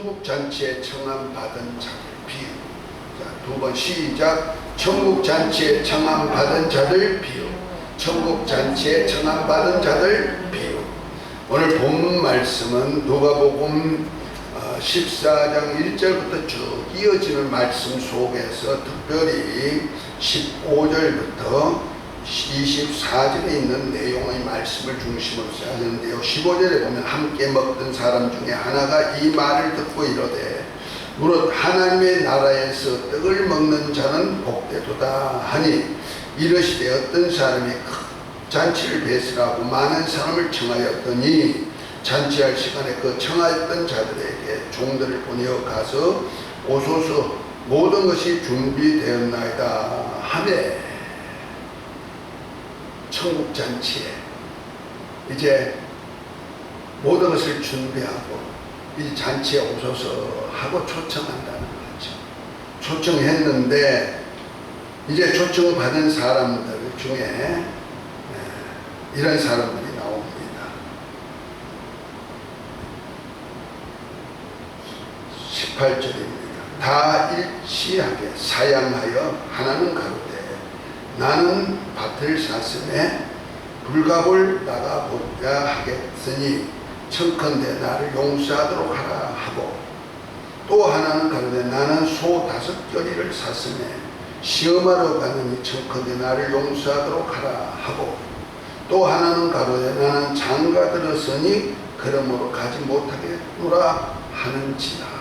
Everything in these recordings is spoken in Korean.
천국잔치에 청함받은 자들 비유. 자, 두 번 시작. 천국잔치에 청함받은 자들 비유. 천국잔치에 청함받은 자들 비유. 오늘 본 말씀은 누가복음 14장 1절부터 쭉 이어지는 말씀 속에서 특별히 15절부터 24절에 있는 내용의 말씀을 중심으로 하는데요. 15절에 보면 함께 먹던 사람 중에 하나가 이 말을 듣고 이르되 무릇 하나님의 나라에서 떡을 먹는 자는 복되도다 하니 이르시되 어떤 사람이 큰 잔치를 베풀하고 많은 사람을 청하였더니 잔치할 시간에 그 청하였던 자들에게 종들을 보내어 가서 오소서 모든 것이 준비되었나이다 하매 천국잔치에 이제 모든 것을 준비하고 이 잔치에 오소서 하고 초청한다는 거죠. 초청했는데 이제 초청받은 사람들 중에 이런 사람들이 나옵니다. 18절입니다. 다 일치하게 사양하여 하나는 가로되 나는 밭을 샀음에 불갑을 나가보자 하겠으니 청컨대 나를 용서하도록 하라 하고 또 하나는 가로되 나는 소 5겨리를 샀음에 시험하러 가느니 청컨대 나를 용서하도록 하라 하고 또 하나는 가로되 나는 장가 들었으니 그러므로 가지 못하겠노라 하는지라.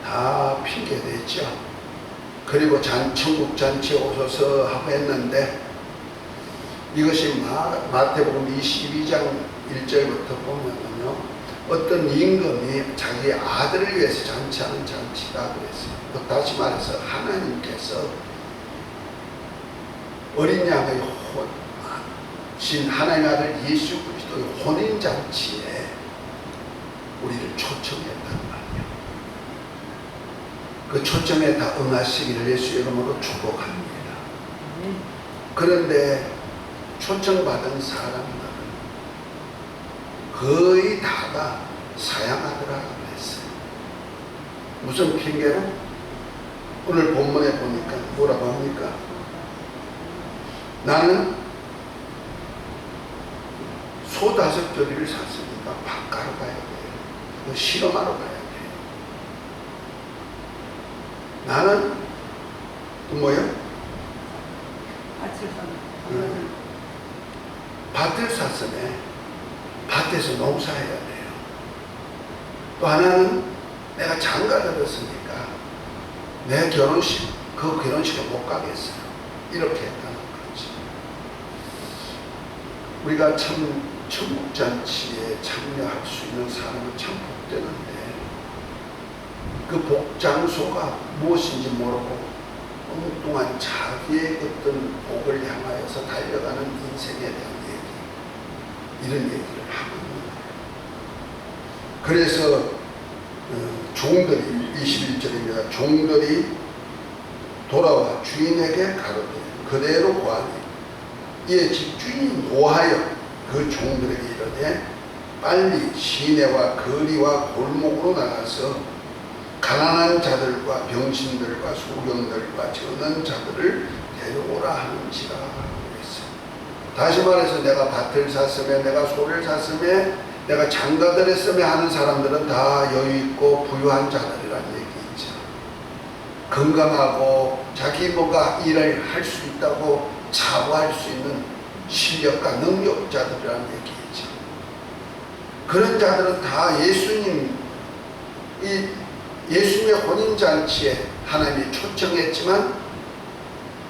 다 핑계대죠. 그리고 천국잔치에 오소서 하고 했는데 이것이 마태복음 22장 1절부터 보면은요, 어떤 임금이 자기 아들을 위해서 잔치하는 잔치다 그랬어요. 다시 말해서 하나님께서 어린 양의 신 하나님의 아들 예수 그리스도의 혼인잔치에 우리를 초청했단 말이에요. 그 초청에 다 응하시기를 예수 이름으로 축복합니다. 그런데 초청받은 사람들은 거의 다가 사양하더라고 했어요. 무슨 핑계로? 오늘 본문에 보니까 뭐라고 합니까? 나는 소 5겨리를 샀으니까 밭가러 가야 돼요. 실험하러 가야 돼요. 나는 또 뭐요? 밭을 샀으면 밭에서 농사해야 돼요. 또 하나는 내가 장가 들었으니까 내 결혼식, 그 결혼식에 못 가겠어요. 이렇게 했다는 거지. 우리가 참 천국잔치에 참여할 수 있는 사람은 참 복되는데 그 복장소가 무엇인지 모르고 엉뚱한 자기의 어떤 복을 향하여서 달려가는 인생에 대한 얘기, 이런 얘기를 하고 있는 거예요. 그래서 종들이 21절입니다. 종들이 돌아와 주인에게 가로되 그대로 구하니 이에 집주인이 노하여 그 종들에게 이르되 빨리 시내와 거리와 골목으로 나가서 가난한 자들과 병신들과 소경들과 저는 자들을 데려오라 하는지라 그랬어요. 다시 말해서 내가 밭을 샀으면 내가 소를 샀으면 내가 장가들 했으면 하는 사람들은 다 여유있고 부유한 자들이란 얘기죠. 건강하고 자기 뭐가 일을 할 수 있다고 자부할 수 있는 실력과 능력자들이란 얘기죠. 그런 자들은 다 예수님의 혼인잔치에 하나님이 초청했지만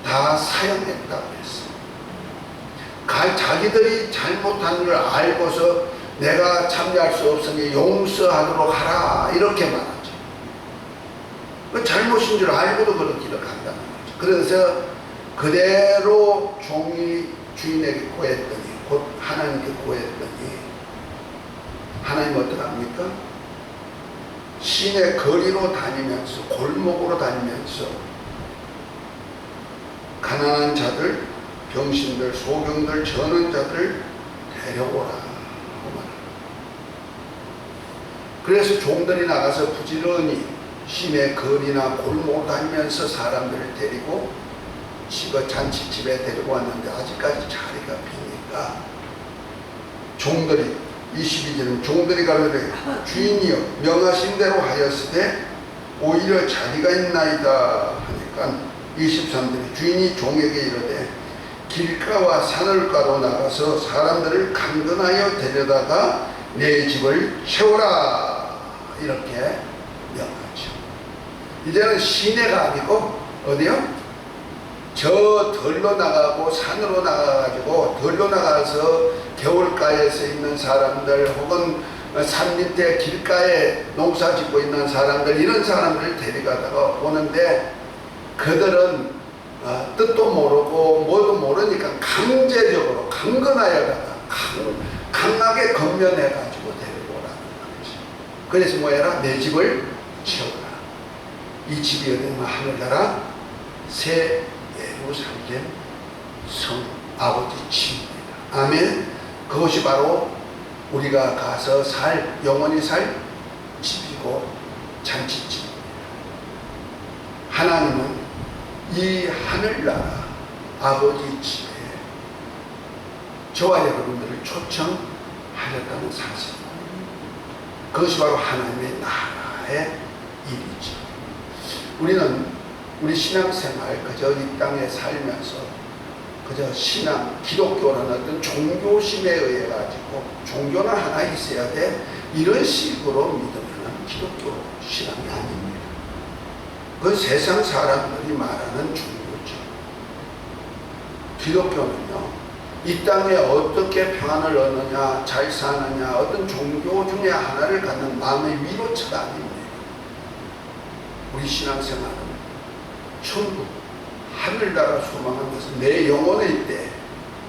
다 사용했다고 했어요. 자기들이 잘못한 걸 알고서 내가 참여할 수 없으니 용서하도록 하라 이렇게 말하죠. 그 잘못인 줄 알고도 그렇기를 간다는 거죠. 그래서 그대로 종이 주인에게 고했더니 곧 하나님께 고했더니 하나님 어떡합니까? 시내 거리로 다니면서 골목으로 다니면서 가난한 자들, 병신들, 소경들, 저는 자들 데려오라 하고 말합니다. 그래서 종들이 나가서 부지런히 시내 거리나 골목을 다니면서 사람들을 데리고 잔치집에 데리고 왔는데 아직까지 자리가 비니까 종들이 22절은 종들이 가로되 주인이여 명하신 대로 하였으되 오히려 자리가 있나이다 하니까 23절이 주인이 종에게 이르되 길가와 산울가로 나가서 사람들을 강건하여 데려다가 내 집을 채우라 이렇게 명하죠. 이제는 시내가 아니고 어디요? 저 덜로 나가고 산으로 나가가지고 덜로 나가서 겨울가에서 있는 사람들 혹은 산 밑에 길가에 농사 짓고 있는 사람들 이런 사람들을 데려가다가 오는데 그들은 뜻도 모르고 뭐도 모르니까 강제적으로 강건하여다가 강하게 건면해 가지고 데려오라는 거지. 그래서 뭐해라? 내 집을 채워라. 이 집이 어디냐? 하늘나라 새 예루살렘 성 아버지 집입니다. 아멘. 그것이 바로 우리가 가서 영원히 살 집이고 잔치집입니다. 하나님은 이 하늘나라 아버지 집에 저와 여러분들을 초청하셨다는 사실, 그것이 바로 하나님의 나라의 일이죠. 우리는 우리 신앙생활 그저 이 땅에 살면서 그저 신앙, 기독교라는 어떤 종교심에 의해 가지고 종교는 하나 있어야 돼 이런 식으로 믿으면 기독교 신앙이 아닙니다. 그건 세상 사람들이 말하는 종교죠. 기독교는요, 이 땅에 어떻게 평안을 얻느냐, 잘 사느냐, 어떤 종교 중에 하나를 갖는 마음의 위로처가 아닙니다. 우리 신앙생활은 천국, 하늘나라 소망한 것은 내 영혼의 때,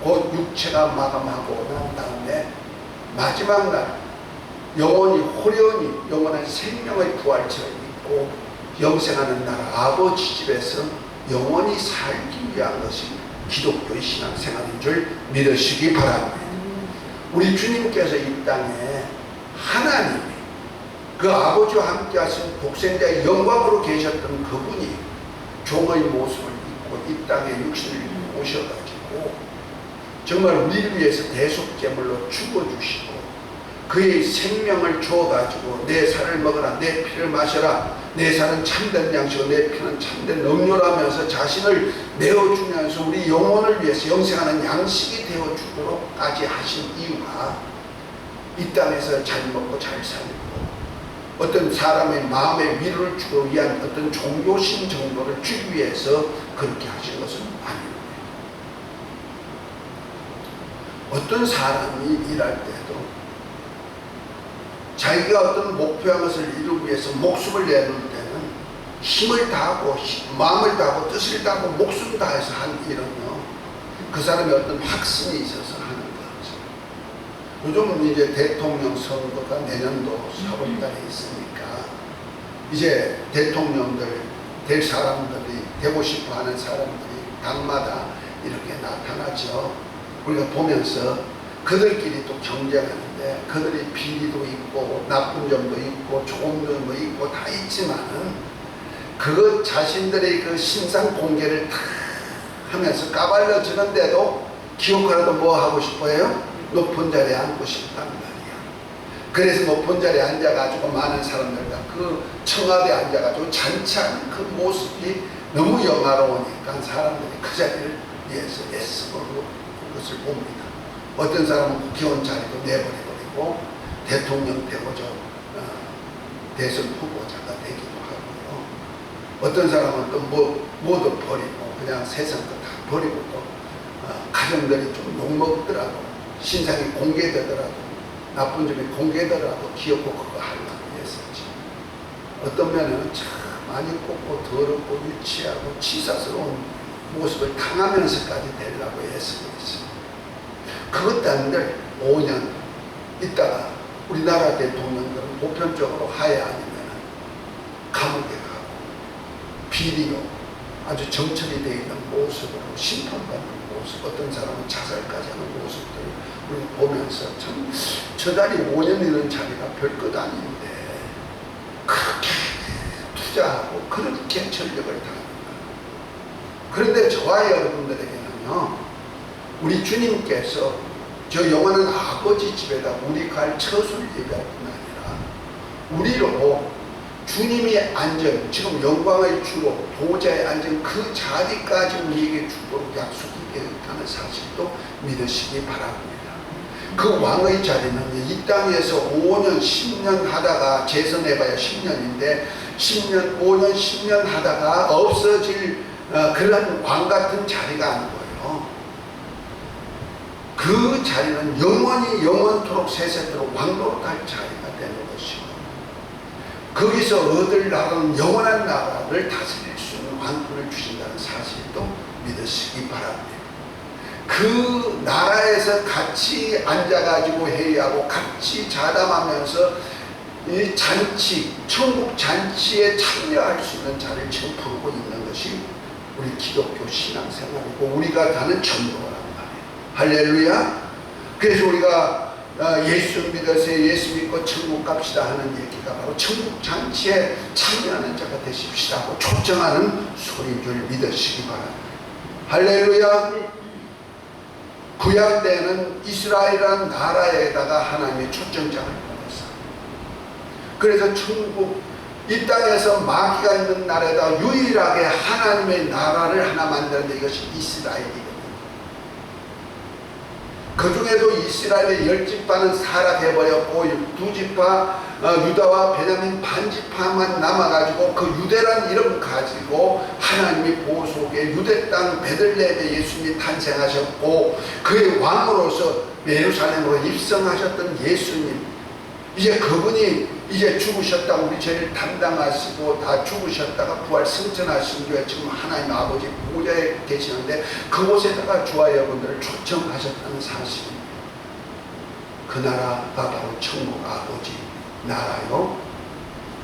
곧 육체가 마감하고 난 다음에 마지막 날 영원히 호련히 영원한 생명의 부활체가 있고 영생하는 나라 아버지 집에서 영원히 살기 위한 것이 기독교의 신앙생활인 줄 믿으시기 바랍니다. 우리 주님께서 이 땅에 하나님이 그 아버지와 함께 하신 독생자의 영광으로 계셨던 그분이 종의 모습을 입고 이 땅에 육신을 입고 오셔가지고 정말 우리를 위해서 대속제물로 죽어주시고 그의 생명을 주어가지고 내 살을 먹어라, 내 피를 마셔라, 내 살은 참된 양식이고 내 피는 참된 음료라면서 자신을 내어주면서 우리 영혼을 위해서 영생하는 양식이 되어주도록까지 하신 이유가 이 땅에서 잘 먹고 잘 살고 어떤 사람의 마음의 위로를 주기 위한 어떤 종교심 정도를 주기 위해서 그렇게 하신 것은 아닙니다. 어떤 사람이 일할 때도 자기가 어떤 목표한 것을 이루기 위해서 목숨을 내놓을 때는 힘을 다하고 마음을 다하고 뜻을 다하고 목숨을 다해서 한 일은요, 그 사람의 어떤 확신이 있어서 하는 거죠. 요즘은 이제 대통령 선거가 내년도 4월달에 있으니까 이제 대통령들 될 사람들이 되고 싶어 하는 사람들이 당마다 이렇게 나타나죠. 우리가 보면서 그들끼리 또 경쟁하는데 그들이 비리도 있고 나쁜 점도 있고 좋은 점도 있고 다 있지만은 그 자신들의 그 신상 공개를 다 하면서 까발려지는데도 기억하라도 뭐 하고 싶어요? 높은 자리에 앉고 싶단 말이야. 그래서 높은 자리에 앉아가지고 많은 사람들과 그 청와대에 앉아가지고 잔치하는 그 모습이 너무 영화로우니까 사람들이 그 자리를 위해서 애쓰고 그것을 봅니다. 어떤 사람은 국회의원 자리도 내버려버리고 대통령 되고자 대선 후보자가 되기도 하고요. 어떤 사람은 또 뭐도 버리고 그냥 세상 거 다 버리고 또 가정들이 좀 욕먹더라도 신상이 공개되더라도 나쁜 점이 공개되더라도 기억고 그거 하려고 했었지. 어떤 면에는 참 많이 꼽고 더럽고 유치하고 치사스러운 모습을 당하면서까지 되려고 애쓰고 있습니다. 그것도 아닌데 5년 있다가 우리나라 대통령들은 보편적으로 하야 아니면 감옥에 가고 비리로 아주 정철이 되어 있는 모습으로 심판받는 모습, 어떤 사람은 자살까지 하는 모습들을 우리 보면서 참 저 자리 5년 이런 자리가 별것 아닌데 투자하고 그렇게 전력을 다합니다. 그런데 저와 여러분들에게는요, 우리 주님께서 저 영원한 아버지 집에다 우리 갈 처소를 예비할 뿐 아니라 우리로 주님이 앉은, 지금 영광의 주로 보좌에 앉은 그 자리까지 우리에게 주도록 약속이 있다는 사실도 믿으시기 바랍니다. 그 왕의 자리는 이 땅에서 5년 10년 하다가, 재선해봐야 10년인데 10년 5년 10년 하다가 없어질 그런 왕 같은 자리가 아니고요, 그 자리는 영원히 영원토록 세세토록 왕노로 갈 자리가 되는 것이고, 거기서 얻을 나라는 영원한 나라를 다스릴 수 있는 왕권을 주신다는 사실도 믿으시기 바랍니다. 그 나라에서 같이 앉아가지고 회의하고 같이 자담하면서 이 잔치, 천국 잔치에 참여할 수 있는 자를 지금 부르고 있는 것이 우리 기독교 신앙생활이고 우리가 가는 전도란 말이에요. 할렐루야. 그래서 우리가 예수 믿으세요, 예수 믿고 천국 갑시다 하는 얘기가 바로 천국 잔치에 참여하는 자가 되십시다 하고 초청하는 소리인 줄 믿으시기 바랍니다. 할렐루야. 구약 때는 이스라엘이라는 나라에다가 하나님의 초청장을 보냈어요. 그래서 천국, 이 땅에서 마귀가 있는 나라에다 유일하게 하나님의 나라를 하나 만드는데 이것이 이스라엘이거든요. 그 중에도 이스라엘의 10지파는 사락해버렸고 2지파 유다와 베냐민 반지파만 남아가지고 그 유대란 이름 가지고 하나님의 보속에 유대 땅 베들레헴에 예수님이 탄생하셨고 그의 왕으로서 예루살렘으로 입성하셨던 예수님, 이제 그분이 이제 죽으셨다 우리 죄를 담당하시고 다 죽으셨다가 부활 승천하신 뒤에 지금 하나님 아버지 보좌에 계시는데 그곳에다가 주와 여러분들을 초청하셨다는 사실입니다. 그 나라가 바로 천국 아버지 나라요,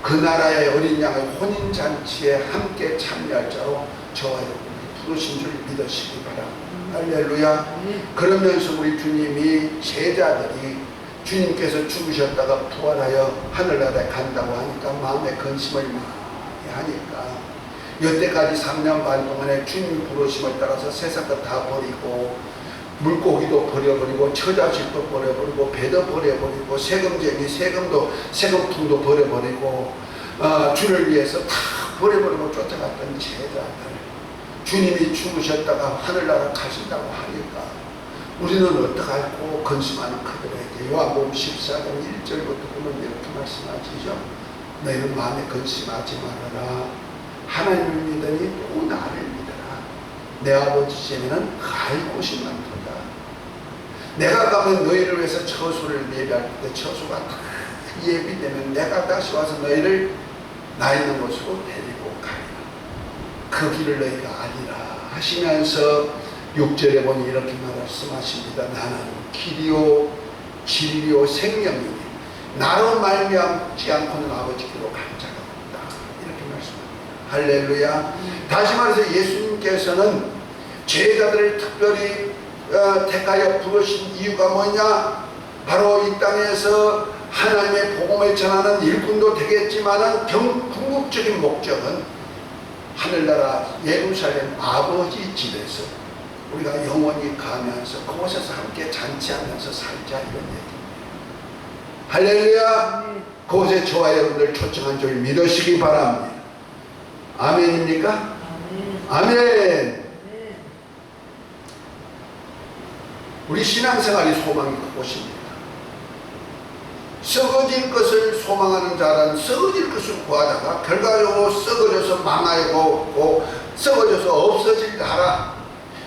그 나라의 어린 양의 혼인잔치에 함께 참여할 자로 저와 여러분을 부르신 줄 믿으시기 바랍니다. 할렐루야. 그러면서 우리 주님이 제자들이 주님께서 죽으셨다가 부활하여 하늘나라에 간다고 하니까 마음에 근심을 많이 하니까 여태까지 3년 반 동안에 주님 부르심을 따라서 세상 것 다 버리고 물고기도 버려버리고 처자식도 버려버리고 배도 버려버리고 세금통도 버려버리고 주를 위해서 다 버려버리고 쫓아갔던 제자들, 주님이 죽으셨다가 하늘나라 가신다고 하니까 우리는 어떡할꼬 근심하는 그들에게 요한복음 14장 1절부터 보면 이렇게 말씀하시죠. 너희는 마음에 근심하지 말아라. 하나님을 믿으니 또 나를 믿어라. 내 아버지 집에는 갈 곳이 많도다. 내가 가면 너희를 위해서 처소를 예비할 때 처소가 다 예비되면 내가 다시 와서 너희를 나 있는 곳으로 데리고 가리라. 그 길을 너희가 아니라 하시면서 6절에 보니 이렇게 말씀하십니다. 나는 길이요 진리요 생명이니 나로 말미암지 않고는 아버지께로 갈 자가 없다. 이렇게 말씀합니다. 할렐루야. 다시 말해서 예수님께서는 제자들을 특별히 택하여 부르신 이유가 뭐냐? 바로 이 땅에서 하나님의 복음을 전하는 일꾼도 되겠지만은 궁극적인 목적은 하늘나라 예루살렘 아버지 집에서 우리가 영원히 가면서 그곳에서 함께 잔치하면서 살자 이런 얘기입니다. 할렐루야. 그곳에 저와 여러분들 초청한 줄 믿으시기 바랍니다. 아멘입니까? 아멘. 우리 신앙생활이 소망이 그곳입니다. 썩어질 것을 소망하는 자는 썩어질 것을 구하다가 결과적으로 썩어져서 망하고 썩어져서 없어질 나라,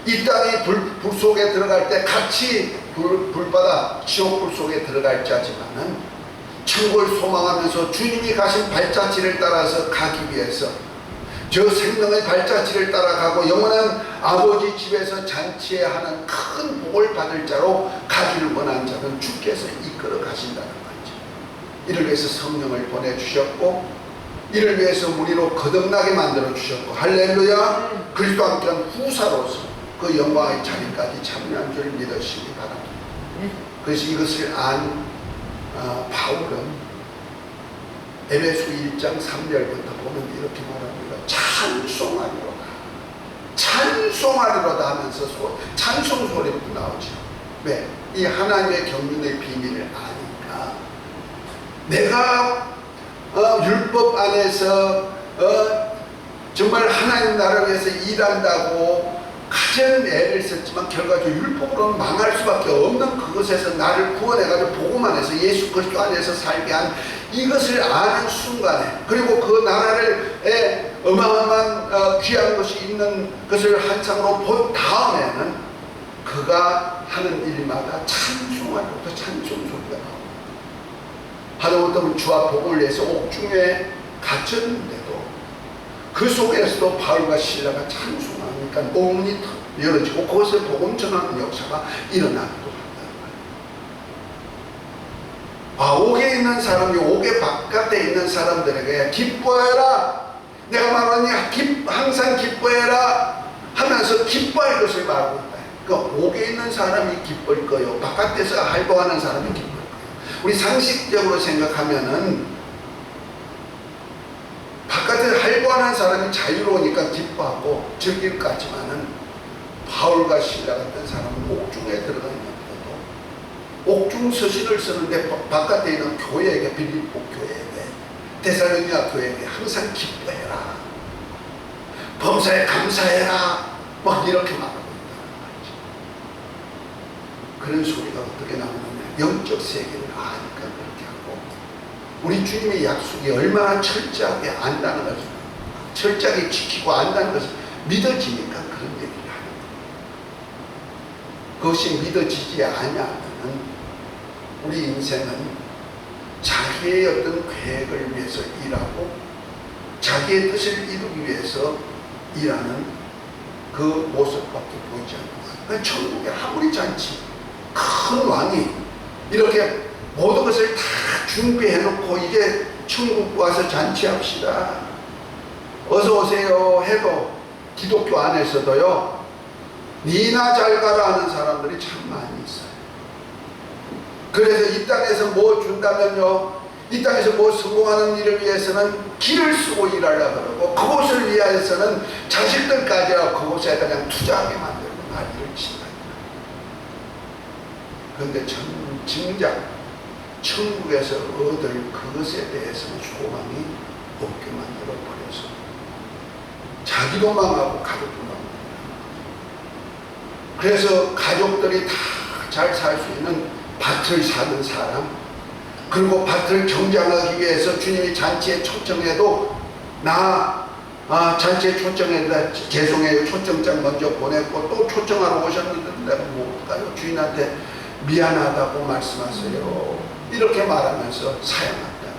이 땅이 불 속에 들어갈 때 같이 불바다 지옥불 속에 들어갈 자지만은 천국을 소망하면서 주님이 가신 발자취를 따라서 가기 위해서 저 생명의 발자취를 따라가고 영원한 아버지 집에서 잔치에 하는 큰 복을 받을 자로 가기를 원하는 자는 주께서 이끌어 가신다는 거죠. 이를 위해서 성령을 보내주셨고 이를 위해서 우리로 거듭나게 만들어 주셨고 할렐루야. 그리스도와 함께한 후사로서 그 영광의 자리까지 참여한 줄 믿으시기 바랍니다. 그래서 이것을 안 바울은 에베소 1장 3절부터 보면 이렇게 말합니다. 찬송하리로다. 찬송하리로다 하면서 찬송 소리부터 나오죠. 왜? 이 하나님의 경륜의 비밀을 아니까. 내가 율법 안에서 정말 하나님 나라를 위해서 일한다고 가진 애를 썼지만 결과적으로 율법으로는 망할 수밖에 없는 그것에서 나를 구원해가지고 복음 안에서 예수 그리스도 안에서 살게 한 이것을 아는 순간에, 그리고 그 나라를 어마어마한 귀한 것이 있는 것을 한상으로 본 다음에는 그가 하는 일마다 찬송하고 찬송 소리가 나옵니다. 하다못해 주와 복음을 위해서 옥중에 갇혔는데도 그 속에서도 바울과 실라가 찬송하니까 옥문이 열어지고 그것에 복음 전하는 역사가 일어나기도 한다는 거예요. 옥에 있는 사람이 옥의 바깥에 있는 사람들에게 기뻐해라, 내가 말하니 항상 기뻐해라 하면서 기뻐할 것을 말하고 있다. 그러니까 옥에 있는 사람이 기쁠 거요, 바깥에서 활동하는 사람이 기쁠 거요. 우리 상식적으로 생각하면은 바깥에서 활동하는 사람이 자유로우니까 기뻐하고 즐길 것 같지만은, 바울과 실라 같은 사람은 옥중에 들어가 있는데도 옥중 서신을 쓰는데 바깥에 있는 교회에게, 빌립보 교회에게, 데살로니가 교회에게 항상 기뻐해라, 범사에 감사해라, 막 이렇게 말하고 있다는 말이죠. 그런 소리가 어떻게 나오느냐, 영적 세계를 아니까 그렇게 하고, 우리 주님의 약속이 얼마나 철저하게 안다는 것을, 철저하게 지키고 안다는 것을 믿어지니까 그런 얘기를 하는 거예요. 그것이 믿어지지 않으면 우리 인생은 자기의 어떤 계획을 위해서 일하고 자기의 뜻을 이루기 위해서 일하는 그 모습밖에 보이지 않는 거예요. 천국의 하물이 잔치, 큰 왕이 이렇게 모든 것을 다 준비해놓고 이제 천국 와서 잔치합시다, 어서 오세요 해도 기독교 안에서도요, 니나 잘 가라 하는 사람들이 참 많이 있어요. 그래서 이 땅에서 뭐 준다면요, 이 땅에서 뭐 성공하는 일을 위해서는 길을 쓰고 일하려고 그러고, 그곳을 위해서는 자식들까지 그곳에 그냥 투자하게 만들고 난리를 친다. 그런데 정작 천국에서 얻을 그것에 대해서는 소망이 없게 만들어 버려서 자기도 망하고 가족도 망하고, 그래서 가족들이 다 잘 살 수 있는 밭을 사는 사람, 그리고 밭을 경장하기 위해서 주님이 잔치에 초청해도 잔치에 초청해다 죄송해요, 초청장 먼저 보냈고 또 초청하러 오셨는데 내가 뭐 어떡해요, 주인한테 미안하다고 말씀하세요, 이렇게 말하면서 사양한다는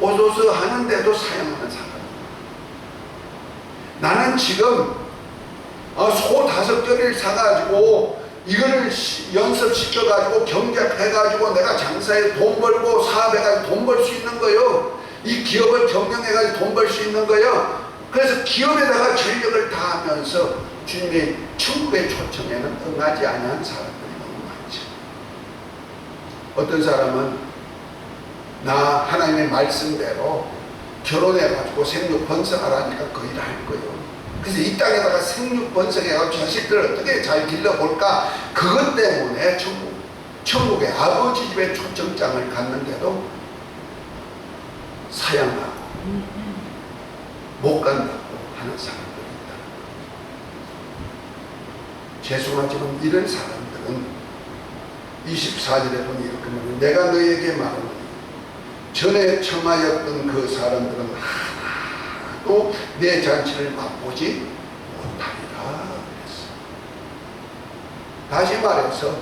거예요. 오소서 하는데도 사양하는 사람. 나는 지금 소 5개를 사가지고 이거를 연습시켜가지고 경작해가지고 내가 장사에 돈 벌고 사업해가지고 돈 벌 수 있는 거예요. 이 기업을 경영해가지고 돈 벌 수 있는 거예요. 그래서 기업에다가 전력을 다하면서 주님의 천국의 초청에는 응하지 않은 사람들이 너무 많죠. 어떤 사람은 나 하나님의 말씀대로 결혼해가지고 생육 번성하라니까 그 일을 할 거예요. 그래서 이 땅에다가 생육 번성해가지고 자식들을 어떻게 잘 길러볼까, 그것 때문에 천국의 아버지 집에 초청장을 갔는데도 사양하고 못 간다고 하는 사람들이 있다. 죄송하지만 이런 사람들은 24절에 보니 이렇게 말해요. 내가 너에게 말하노니 전에 청하였던 그 사람들은 하나도 내 잔치를 맛보지 못하리라 그랬어. 다시 말해서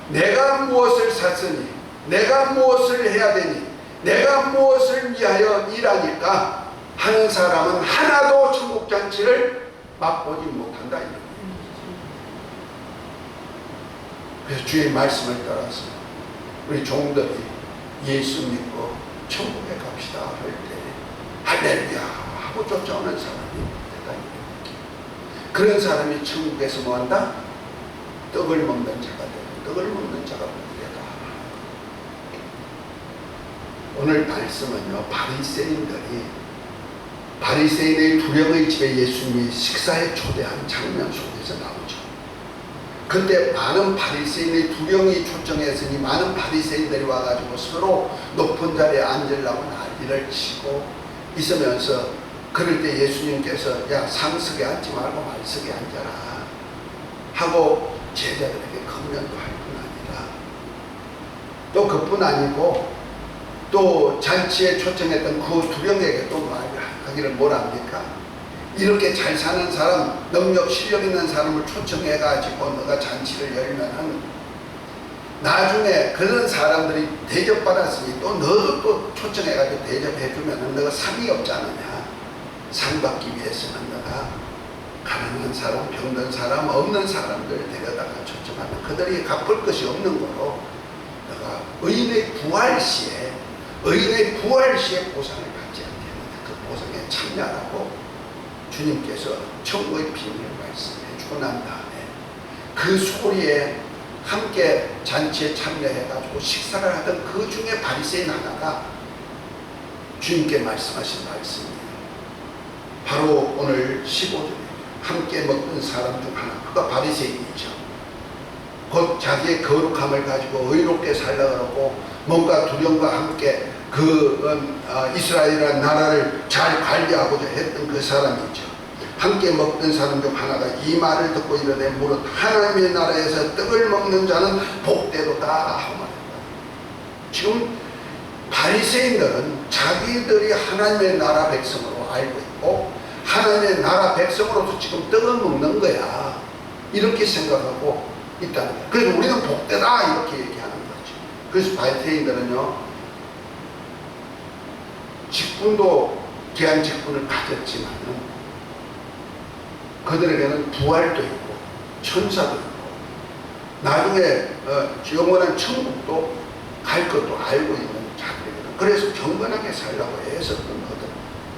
내가 무엇을 샀으니, 내가 무엇을 해야 되니, 내가 무엇을 위하여 일하니까 하는 사람은 하나도 천국 잔치를 맛보지 못한다. 그래서 주의 말씀을 따라서 우리 종들이 예수 믿고 천국에 갑시다 할 때 할렐루야 하고 쫓아오는 사람이 대단히 그런 사람이 천국에서 뭐한다? 떡을 먹는 자가 되고 떡을 먹는 자가 되다. 오늘 말씀은요, 바리새인의 두령의 집에 예수님이 식사에 초대한 장면 속에서 나오죠. 근데 많은 바리새인의 두령이 초청했으니 많은 바리새인들이 와가지고 서로 높은 자리에 앉으려고 난리를 치고 있으면서, 그럴 때 예수님께서 야, 상석에 앉지 말고 말석에 앉아라 하고 제자들에게 금면도 할 뿐 아니라, 또 그뿐 아니고 또 잔치에 초청했던 그 두령에게 또 말하기를 뭐랍니까? 이렇게 잘 사는 사람, 능력 실력 있는 사람을 초청해 가지고 너가 잔치를 열면은 나중에 그런 사람들이 대접받았으니 또 너도 또 초청해 가지고 대접해 주면은 너가 상이 없지 않느냐. 상 받기 위해서는 너가 가난한 사람, 병든 사람, 없는 사람들 데려다가 초청하면 그들이 갚을 것이 없는 거로 너가 의인의 부활 시에 보상을 받지 않겠는데 그 보상에 참여하라고 주님께서 천국의 비밀을 말씀해 주고 난 다음에 그 소리에 함께 잔치에 참여해가지고 식사를 하던 그 중에 바리새인 하나가 주님께 말씀하신 말씀이에요. 바로 오늘 15절에 함께 먹던 사람 중 하나, 그가 바리새인이죠. 곧 자기의 거룩함을 가지고 의롭게 살려고 하고 뭔가 두령과 함께 이스라엘이라는 나라를 잘 관리하고자 했던 그 사람이죠. 함께 먹던 사람 중 하나가 이 말을 듣고 이르되 무릇 하나님의 나라에서 떡을 먹는 자는 복되도다 하고 말합니다. 지금 바리새인들은 자기들이 하나님의 나라 백성으로 알고 있고 하나님의 나라 백성으로서 지금 떡을 먹는 거야, 이렇게 생각하고 있다는 거예요. 그래서 우리는 복되다 이렇게 얘기하는 거죠. 그래서 바리새인들은요, 직분도 귀한 직분을 가졌지만은 그들에게는 부활도 있고 천사도 있고 나중에 영원한 천국도 갈 것도 알고 있는 자들이거든. 그래서 경건하게 살라고 애썼던 그들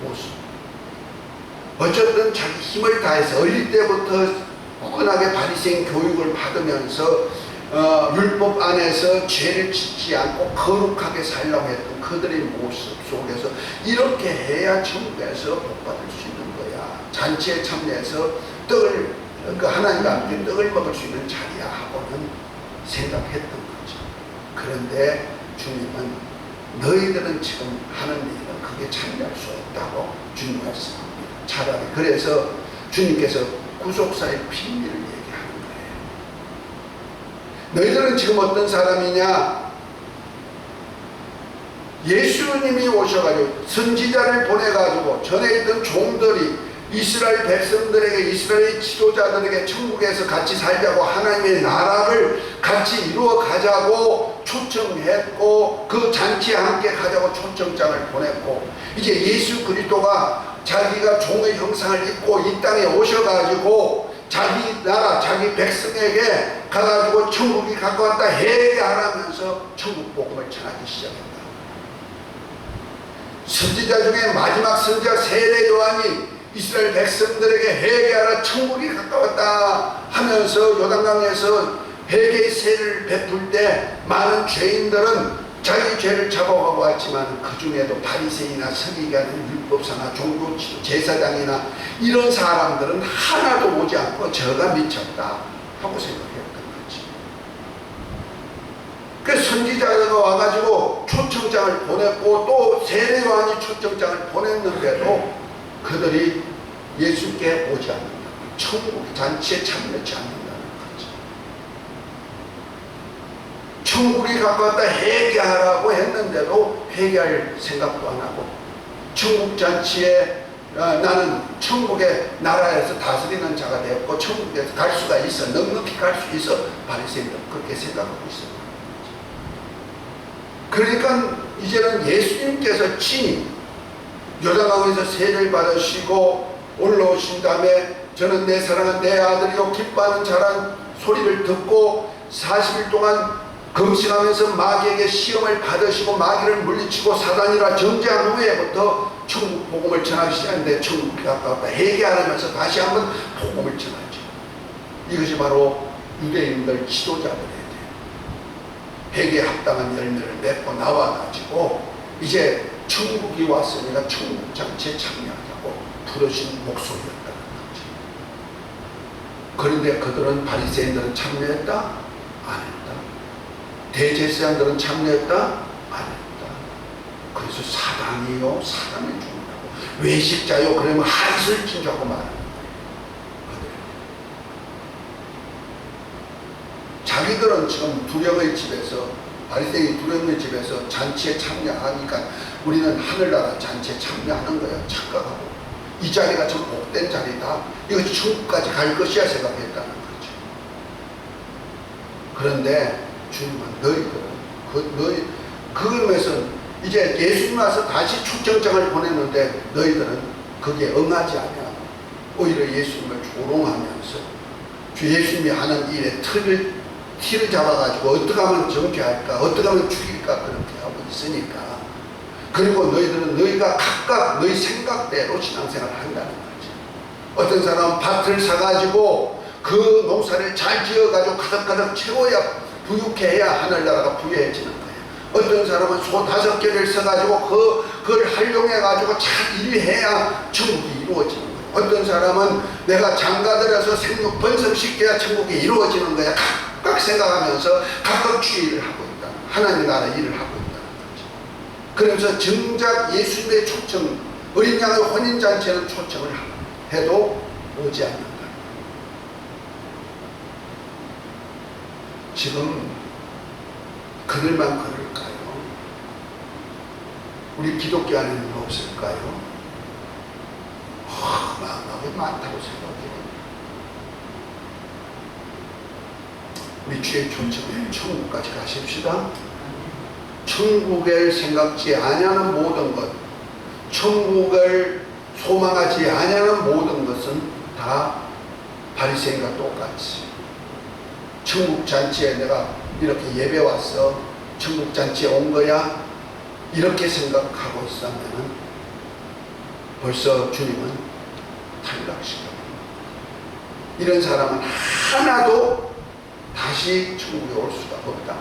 모습. 어쨌든 자기 힘을 다해서 어릴 때부터 꾸준하게 바리새인 교육을 받으면서 율법 안에서 죄를 짓지 않고 거룩하게 살려고 했던 그들의 모습 속에서 이렇게 해야 천국에서 복받을 수 있는 거야. 잔치에 참여해서 하나님과 함께 떡을 먹을 수 있는 자리야 하고는 생각했던 거죠. 그런데 주님은 너희들은 지금 하는 일은 그게 참여할 수 없다고 주님 말씀합니다. 차라리 그래서 주님께서 구속사의 비밀을 얘기하는 거예요. 너희들은 지금 어떤 사람이냐? 예수님이 오셔가지고 선지자를 보내가지고 전에 있던 종들이 이스라엘 백성들에게, 이스라엘 지도자들에게 천국에서 같이 살자고 하나님의 나라를 같이 이루어 가자고 초청했고 그 잔치에 함께 가자고 초청장을 보냈고, 이제 예수 그리스도가 자기가 종의 형상을 입고 이 땅에 오셔가지고 자기 나라, 자기 백성에게 가가지고 천국이 가까웠다 회개하라면서 천국 복음을 전하기 시작했다. 선지자 중에 마지막 선지자 세례 요한이 이스라엘 백성들에게 회개하라, 천국이 가까웠다 하면서 요단강에서 회개의 세례를 베풀 때 많은 죄인들은 자기 죄를 잡아가고 왔지만 그 중에도 바리새인이나 서기관이나 율법사나 종교 제사장이나 이런 사람들은 하나도 오지 않고 저가 미쳤다 하고 생각했던 거지. 그래서 선지자가 와가지고 초청장을 보냈고 또 세례 요한이 초청장을 보냈는데도 그들이 예수께 오지 않는다. 천국 잔치에 참여하지 않는다는 거지. 천국이 가까웠다 회개하라고 했는데도 회개할 생각도 안 하고 천국 잔치에 나는 천국의 나라에서 다스리는 자가 되었고 천국에서 갈 수가 있어, 넉넉히 갈 수 있어, 바리새인들 그렇게 생각하고 있어요. 그러니까 이제는 예수님께서 친히 요단강에서 세례를 받으시고 올라오신 다음에 저는 내 사랑한 내 아들이요 기뻐하는 자란 소리를 듣고 40일 동안 금식하면서 마귀에게 시험을 받으시고 마귀를 물리치고 사단이라 정죄한 후에부터 천국 복음을 전하기 시작했는데 천국이 가까웠다 회개하면서 다시 한번 복음을 전하죠. 이것이 바로 유대인들 지도자들에게 회개에 합당한 열매를 맺고 나와가지고 이제 천국이 왔으니까 천국 잔치에 참여하자고 부르신 목소리였다는 거지. 그런데 그들은 바리새인들은 참여했다? 안 했다. 대제사장들은 참여했다? 안 했다. 그래서 사단이요 사단을 죽는다고 외식자요 그러면 한술 찐다고 말하는 거예요. 자기들은 지금 두령의 집에서 바리새인이 두령의 집에서 잔치에 참여하니까 우리는 하늘나라 잔치에 참여하는 거야 착각하고 이 자리가 참 복된 자리다 이거 천국까지 갈 것이야 생각했다는 거죠. 그런데 주님은 너희들은 그것에서 이제 예수님 와서 다시 초청장을 보냈는데 너희들은 거기에 응하지 않냐 오히려 예수님을 조롱하면서 주 예수님이 하는 일에 티를 잡아가지고 어떻게 하면 정죄할까 어떻게 하면 죽일까 그렇게 하고 있으니까 그리고 너희들은 너희가 각각 너희 생각대로 신앙생활을 한다는 거지. 어떤 사람은 밭을 사가지고 그 농사를 잘 지어가지고 가득가득 채워야 부유해야 하늘나라가 부유해지는 거예요. 어떤 사람은 소 5개를 써가지고 그걸 활용해가지고 잘 일해야 천국이 이루어지는 거예요. 어떤 사람은 내가 장가들어서 생육 번성시켜야 천국이 이루어지는 거야. 각각 생각하면서 각각 주의를 하고 있다. 하나님 나라 일을 하고 있다는 거죠. 그러면서 정작 예수님의 초청, 어린 양의 혼인잔치에는 초청을 해도 오지 않는다. 지금 그들만 그럴까요? 우리 기독교 안에는 없을까요? 마음이 많다고 생각해요. 우리 주의 초청에 천국까지 가십시다. 천국을 생각지 아니하는 모든 것, 천국을 소망하지 아니하는 모든 것은 다 바리새인과 똑같이 천국 잔치에 내가 이렇게 예배 왔어 천국 잔치에 온 거야 이렇게 생각하고 있으면 벌써 주님은 탈락시켜요. 이런 사람은 하나도 다시 천국에 올 수가 없다.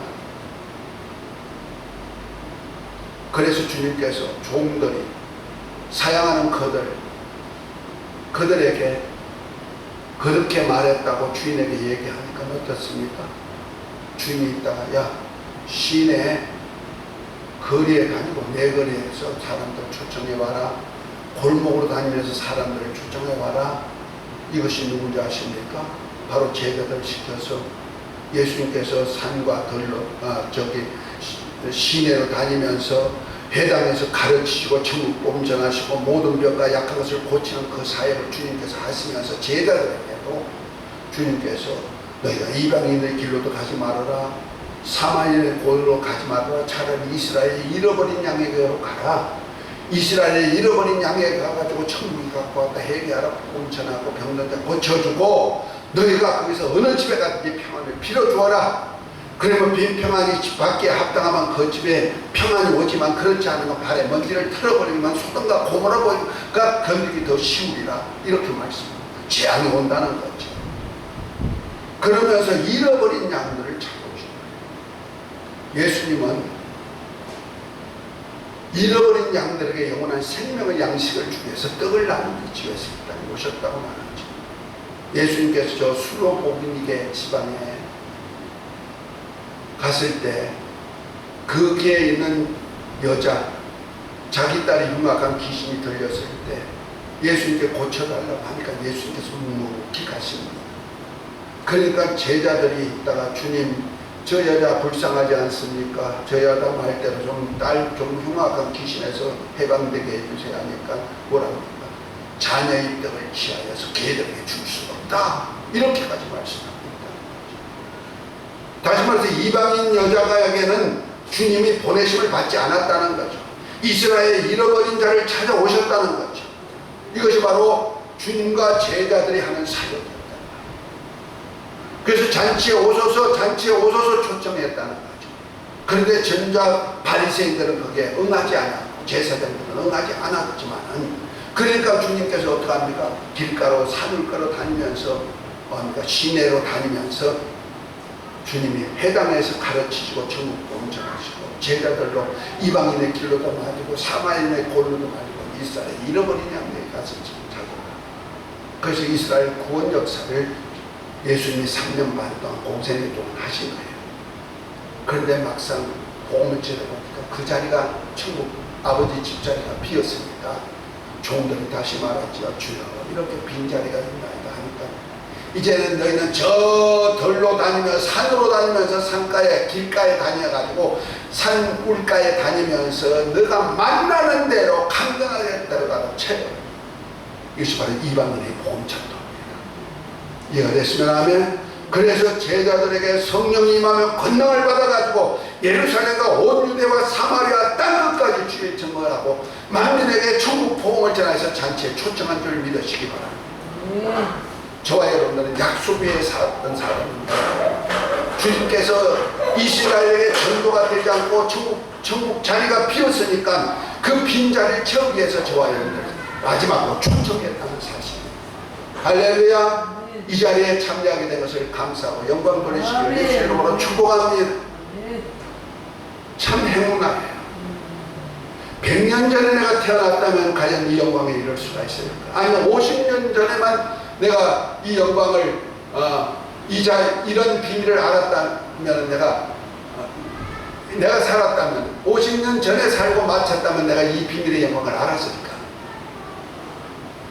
그래서 주님께서 종들이 사양하는 그들에게 그렇게 말했다고 주인에게 얘기하니까 어떻습니까? 주인이 있다가 야 시내 거리에 다니고 내 거리에서 사람들 초청해봐라. 골목으로 다니면서 사람들을 초청해봐라. 이것이 누군지 아십니까? 바로 제자들 시켜서 예수님께서 산과 들로 시내로 다니면서 회당에서 가르치시고 천국 복음 전하시고 모든 병과 약한 것을 고치는 그 사역을 주님께서 하시면서 제자들에게도 주님께서 너희가 이방인의 길로도 가지 말아라. 사마리아의 곳으로 가지 말아라. 차라리 이스라엘의 잃어버린 양에게로 가라. 이스라엘의 잃어버린 양에게 가가지고 천국이 갖고 왔다 회개하라. 복음 전하고 병든 자 고쳐주고 너희가 거기서 어느 집에 가든지 평안을 빌어주어라. 그러면 빈 평안이 집 밖에 합당하면 그 집에 평안이 오지만 그렇지 않으면 발에 먼지를 털어버리면 소돔과 고모라가 견디기 더 쉬우리라. 이렇게 말씀합니다. 재앙이 온다는 거죠. 그러면서 잃어버린 양들을 찾고 오십니다. 예수님은 잃어버린 양들에게 영원한 생명의 양식을 주기 위해서 떡을 나누기 위해서 오셨다고 말하죠. 예수님께서 저 수로보기니게 지방에 갔을 때 거기에 있는 여자 자기 딸이 흉악한 귀신이 들렸을 때 예수님께 고쳐달라고 하니까 예수님께서 묵묵히 가십니다. 그러니까 제자들이 있다가 주님 저 여자 불쌍하지 않습니까? 저 여자 말대로 좀 딸 좀 흉악한 귀신에서 해방되게 해주세요 하니까 뭐라고 합니까? 자녀의 떡을 취하여서 개들에게 줄 수 없다. 이렇게까지 말씀합니다. 다시 말해서 이방인 여자가에게는 주님이 보내심을 받지 않았다는 거죠. 이스라엘의 잃어버린 자를 찾아오셨다는 거죠. 이것이 바로 주님과 제자들이 하는 사역이었다. 그래서 잔치에 오소서 초청했다는 거죠. 그런데 전자 바리새인들은 거기에 응하지 않았고 제사장들은 응하지 않았지만은 그러니까 주님께서 어떻게 합니까? 길가로 산울가로 다니면서 시내로 다니면서 주님이 회당에서 가르치시고 천국 복음 전하시고 제자들로 이방인의 길로도 맞고 사마리아인의 골로도 맞고 이스라엘 잃어버린 양들이 가서 찾아가. 그래서 이스라엘 구원 역사를 예수님이 3년 반 동안 공생애 동안 하신 거예요. 그런데 막상 복음을 전해보니까 그 자리가 천국 아버지 집자리가 비었으니까 종들이 다시 말하지요. 주여 이렇게 빈자리가 있나이다 하니까 이제는 너희는 저 덜로 다니며 산으로 다니면서 산가에 길가에 다녀가지고 산 울가에 다니면서 너가 만나는 대로 강건하게 들어가서 채워. 이것이 바로 이방인의 복음 전도입니다. 이해가 됐으면 하면 그래서 제자들에게 성령이 임하며 권능을 받아가지고 예루살렘과 온 유대와 사마리아 땅끝까지 주의 증거를 하고 만민에게 천국 복음을 전하여서 잔치에 초청한 줄 믿으시기 바랍니다. 저와 여러분들은 약속 위에 살았던 사람입니다. 주님께서 이스라엘에게 전도가 되지 않고 천국 자리가 비었으니까 그 빈자리를 채우기 위해서 저와 여러분들 마지막으로 초청했다는 사실입니다. 할렐루야. 이 자리에 참여하게 된 것을 감사하고 영광 돌리시기를 예수의 이름으로 축복합니다. 참 행운아예요. 100년 전에 내가 태어났다면 과연 이 영광에 이를 수가 있을까? 아니면 50년 전에만 내가 이 영광을 이런 비밀을 알았다면 내가 살았다면 50년 전에 살고 마쳤다면 내가 이 비밀의 영광을 알았을까?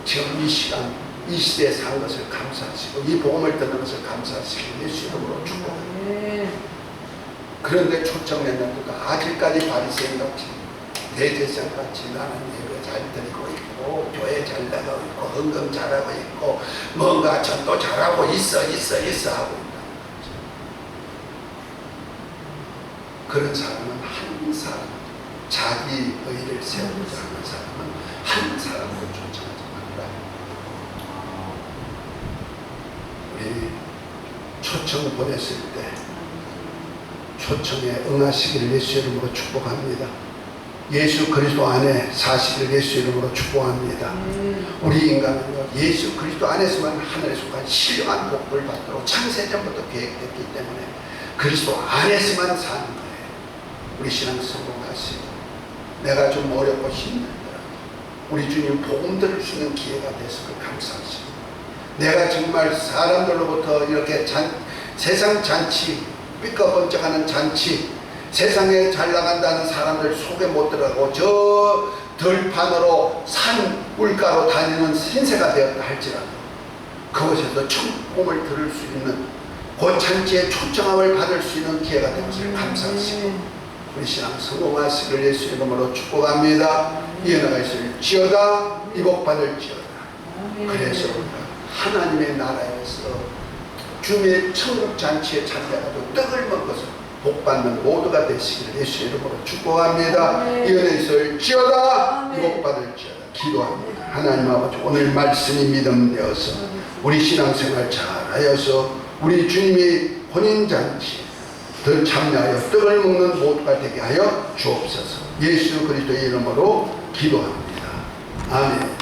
지금 이 시간 이 시대에 산 것을 감사하시고 이 복음을 듣는 것을 감사하시고 예수 이름으로 축복합니다. 그런데 초청했는데도 아직까지 바리새인같이 대제사장같이 나는 예배 잘 드리고 있고 교회 잘 나가고 있고 헌금 잘하고 있고 뭔가 전도 잘하고 있어 하고 있다. 그런 사람은 한 사람 자기 의를 세우고자 하는 사람은 한 사람도 초청하지 말라. 우리 초청 보냈을 때 초청에 응하시기를 예수 이름으로 축복합니다. 예수 그리스도 안에 사시기를 예수 이름으로 축복합니다. 우리 인간은요 예수 그리스도 안에서만 하늘에 속한 신령한 복을 받도록 창세전부터 계획됐기 때문에 그리스도 안에서만 사는 거예요. 우리 신앙 성공하시고 내가 좀 어렵고 힘들더라 우리 주님 복음 들을 수 있는 기회가 됐음을 감사하시고 내가 정말 사람들로부터 이렇게 세상 잔치 삐까번쩍하는 잔치 세상에 잘 나간다는 사람들 속에 못 들어가고 저 들판으로 산 울가로 다니는 신세가 되었다 할지라도 그곳에서 천국을 들을 수 있는 그 잔치에 초청함을 받을 수 있는 기회가 된 것을 감사하시고 우리 신앙 성공하시기를 예수 이름으로 축복합니다. 이어나가 있을지어다 이복받을지어다. 그래서 하나님의 나라에서 주님의 천국 잔치에 참여하고 떡을 먹어서 복받는 모두가 되시기를 예수 이름으로 축복합니다. 이은혜 있을지어다 복받을지어다. 기도합니다. 하나님 아버지 오늘 말씀이 믿음 되어서 우리 신앙생활 잘하여서 우리 주님이 혼인잔치에 더 참여하여 떡을 먹는 모두가 되게 하여 주옵소서. 예수 그리스도의 이름으로 기도합니다. 아멘.